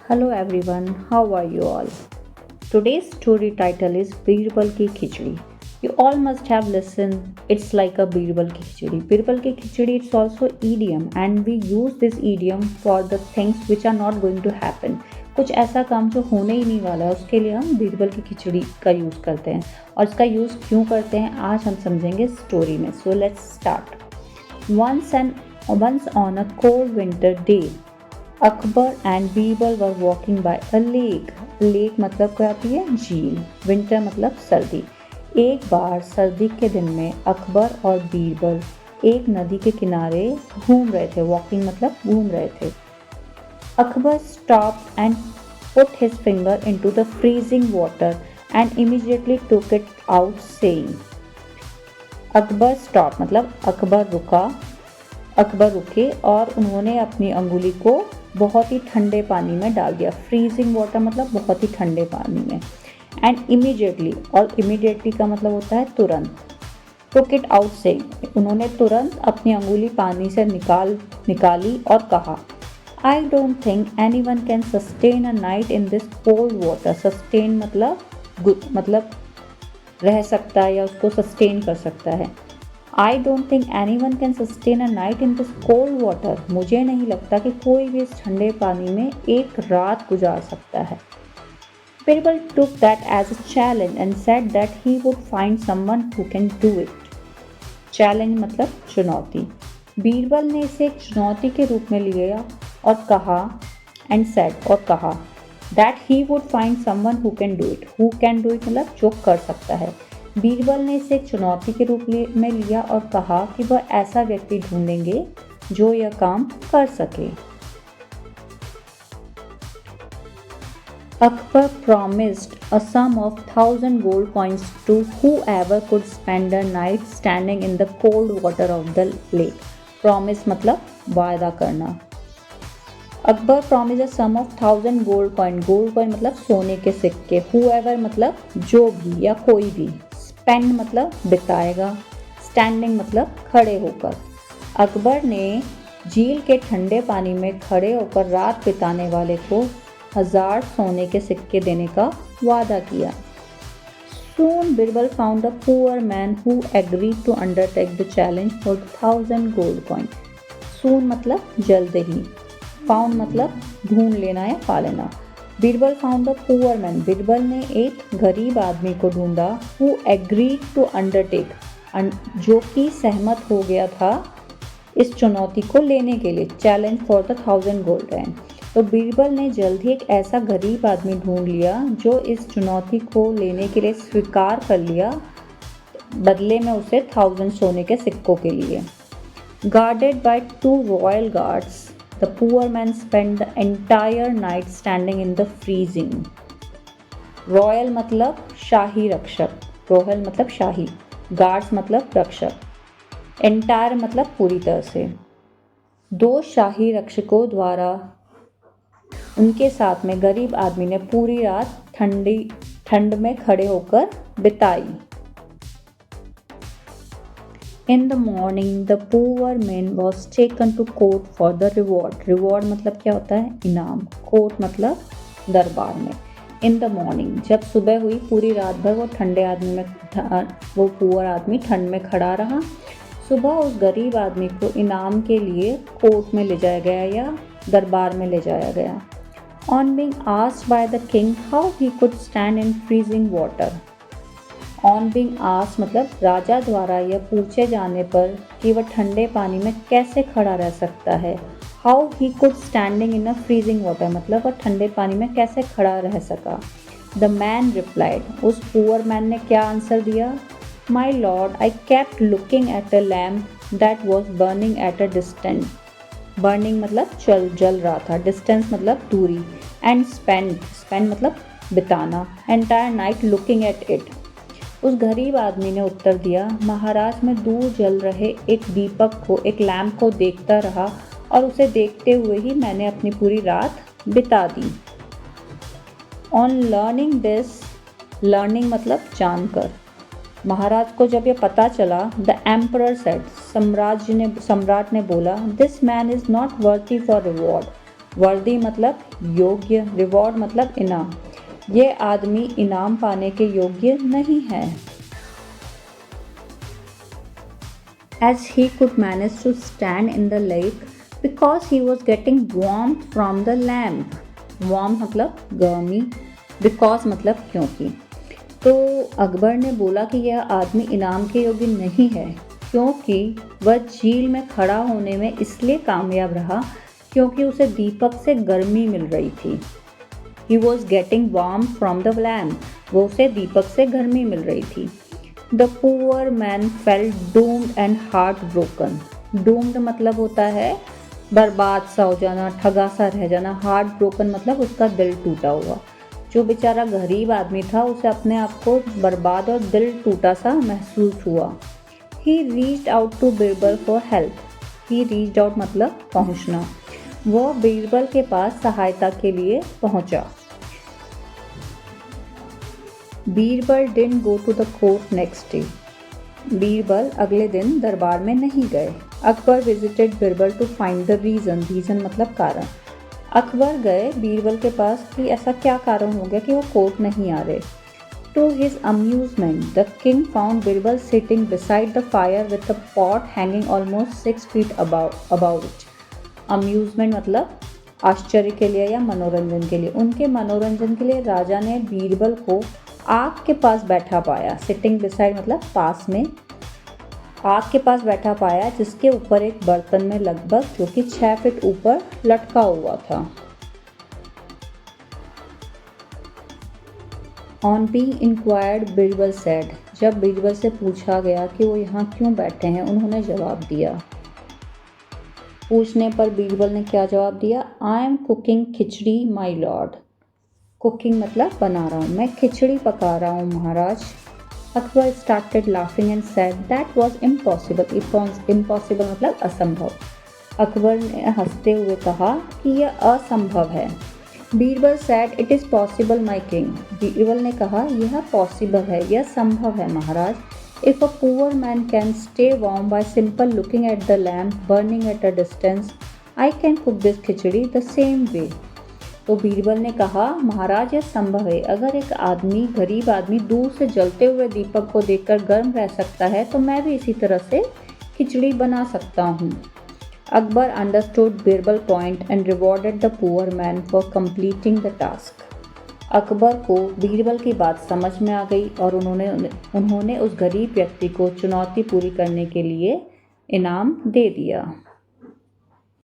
Hello everyone, how are you all? Today's story title is Birbal ki Khichdi. You all must have listened. It's like a Birbal ki Khichdi. Birbal ki Khichdi it's also idiom and we use this idiom for the things which are not going to happen. कुछ ऐसा काम जो होने ही नहीं वाला है उसके लिए हम बीरबल की खिचड़ी का यूज़ करते हैं और इसका यूज़ क्यों करते हैं आज हम समझेंगे स्टोरी में. So let's start. Once on a cold winter day, Akbar and Birbal were walking by a lake. Lake मतलब क्या होती है? झील. विंटर मतलब सर्दी. एक बार सर्दी के दिन में अकबर और बीरबल एक नदी के किनारे घूम रहे थे. वॉकिंग मतलब घूम रहे थे. Akbar stopped and put his finger into the freezing water and immediately took it out saying. Akbar stop मतलब अकबर रुके और उन्होंने अपनी अंगुली को बहुत ही ठंडे पानी में डाल दिया. फ्रीजिंग वाटर मतलब बहुत ही ठंडे पानी में. एंड इमीडिएटली, और इमीडिएटली का मतलब होता है तुरंत. टुक इट आउट से उन्होंने तुरंत अपनी अंगुली पानी से निकाली और कहा, I don't think any one can sustain a night in this cold water. Sustain मतलब रह सकता है या उसको सस्टेन कर सकता है. I don't think any one can sustain a night in this cold water. मुझे नहीं लगता कि कोई भी इस ठंडे पानी में एक रात गुजार सकता है. Birbal took that as a challenge and said that he would find someone who can do it. Challenge मतलब चुनौती. बीरबल ने इसे एक चुनौती के रूप में लिया और कहा that he would find someone who can do it. Who can do it मतलब जो कर सकता है. बीरबल ने इसे एक चुनौती के रूप में लिया और कहा कि वह ऐसा व्यक्ति ढूंढेंगे जो यह काम कर सके. Akbar promised a sum of 1,000 gold coins to whoever could spend a night standing in the cold water of the lake. Promise मतलब वायदा करना. Akbar promised a sum of 1,000 gold coin. Gold coin मतलब सोने के सिक्के. Whoever मतलब जो भी या कोई भी. Spend मतलब बिताएगा. Standing मतलब खड़े होकर. अकबर ने झील के ठंडे पानी में खड़े होकर रात बिताने वाले को 1,000 सोने के सिक्के देने का वादा किया. Soon Birbal found a poor man who agreed to undertake the challenge for 1,000 gold coin. Soon मतलब जल्द ही. Found मतलब ढूंढ लेना या पा लेना. Birbal found a poor man. Birbal ने एक गरीब आदमी को ढूंढा. हु एग्रीड टू अंडरटेक जो कि सहमत हो गया था इस चुनौती को लेने के लिए. Challenge for the 1,000 gold coin. तो बीरबल ने जल्द ही एक ऐसा गरीब आदमी ढूंढ लिया जो इस चुनौती को लेने के लिए स्वीकार कर लिया, बदले में उसे 1,000 सोने के सिक्कों के लिए. Guarded by 2 royal guards, the poor man spent the entire night standing in the freezing. Royal मतलब शाही रक्षक. रॉयल मतलब शाही. गार्ड्स मतलब रक्षक. एंटायर मतलब पूरी तरह से. 2 शाही रक्षकों द्वारा उनके साथ में गरीब आदमी ने पूरी रात ठंड में खड़े होकर बिताई. In the morning, the poor man was taken to court for the reward. Reward मतलब क्या होता है? इनाम. Court मतलब दरबार में. In the morning, जब सुबह हुई पूरी रात भर वो पुअर आदमी ठंड में खड़ा रहा. सुबह उस गरीब आदमी को इनाम के लिए कोर्ट में ले जाया गया या दरबार में ले जाया गया. On being asked by the king how he could stand in freezing water. On being asked मतलब राजा द्वारा यह पूछे जाने पर कि वह ठंडे पानी में कैसे खड़ा रह सकता है. How he could standing in a freezing water मतलब वह ठंडे पानी में कैसे खड़ा रह सका. The man replied. उस पुअर मैन ने क्या आंसर दिया? My lord, I kept looking at a lamp that was burning at a distance. Burning मतलब जल रहा था. डिस्टेंस मतलब दूरी. एंड स्पेंड मतलब बिताना. Entire night looking at it. उस गरीब आदमी ने उत्तर दिया, महाराज मैं दूर जल रहे एक लैम्प को देखता रहा और उसे देखते हुए ही मैंने अपनी पूरी रात बिता दी. ऑन लर्निंग दिस, लर्निंग मतलब जानकर. महाराज को जब यह पता चला, द एम्परर सेड, सम्राट ने बोला, this man is not worthy for reward. वर्दी मतलब योग्य, रिवॉर्ड मतलब इनाम। ये आदमी इनाम पाने के योग्य नहीं है। As he could manage to stand in the lake because he was getting warmth from the lamp. Warm मतलब गर्मी, because मतलब क्योंकि। तो अकबर ने बोला कि यह आदमी इनाम के योग्य नहीं है क्योंकि वह झील में खड़ा होने में इसलिए कामयाब रहा क्योंकि उसे दीपक से गर्मी मिल रही थी। He was getting warmth from the lamp. वो उसे दीपक से गर्मी मिल रही थी। The poor man felt doomed and heartbroken. Doomed मतलब होता है बर्बाद सा हो जाना, ठगा सा रह जाना। Heartbroken मतलब उसका दिल टूटा हुआ। जो बेचारा गरीब आदमी था उसे अपने आप को बर्बाद और दिल टूटा सा महसूस हुआ। He reached out to Birbal for help. He reached out मतलब पहुंचना। वो बीरबल के पास सहायता के लिए पहुंचा। Birbal didn't go to the court next day. Birbal अगले दिन दरबार में नहीं गए। Akbar visited Birbal to find the reason. Reason मतलब कारण। अकबर गए बीरबल के पास कि ऐसा क्या कारण हो गया कि वो कोर्ट नहीं आ रहे। To his amusement, the king found Birbal sitting beside the fire with a pot hanging almost 6 feet above it. Amusement मतलब आश्चर्य के लिए या मनोरंजन के लिए। उनके मनोरंजन के लिए राजा ने बीरबल को आग के पास बैठा पाया। सिटिंग बिसाइड मतलब पास में, आग के पास बैठा पाया जिसके ऊपर एक बर्तन में लगभग जो कि 6 फीट ऊपर लटका हुआ था। On being inquired Birbal said, जब बीरबल से पूछा गया कि वो यहाँ क्यों बैठे हैं, उन्होंने जवाब दिया। पूछने पर बीरबल ने क्या जवाब दिया? I am cooking khichdi my lord. Cooking मतलब बना रहा हूँ, मैं खिचड़ी पका रहा हूँ महाराज। Akbar started laughing and said that was impossible. Impossible मतलब असंभव। अकबर ने हंसते हुए कहा कि यह असंभव है। Birbal said it is possible my king. Birbal ने कहा यह पॉसिबल है, यह संभव है महाराज। If a poor man can stay warm by simple looking at the lamp burning at a distance, I can cook this khichdi the same way. तो बीरबल ने कहा महाराज यह संभव है, अगर एक आदमी गरीब आदमी दूर से जलते हुए दीपक को देखकर गर्म रह सकता है तो मैं भी इसी तरह से खिचड़ी बना सकता हूँ। Akbar understood Birbal point and rewarded the poor man for completing the task. Akbar को बीरबल की बात समझ में आ गई और उन्होंने उस गरीब व्यक्ति को चुनौती पूरी करने के लिए इनाम दे दिया।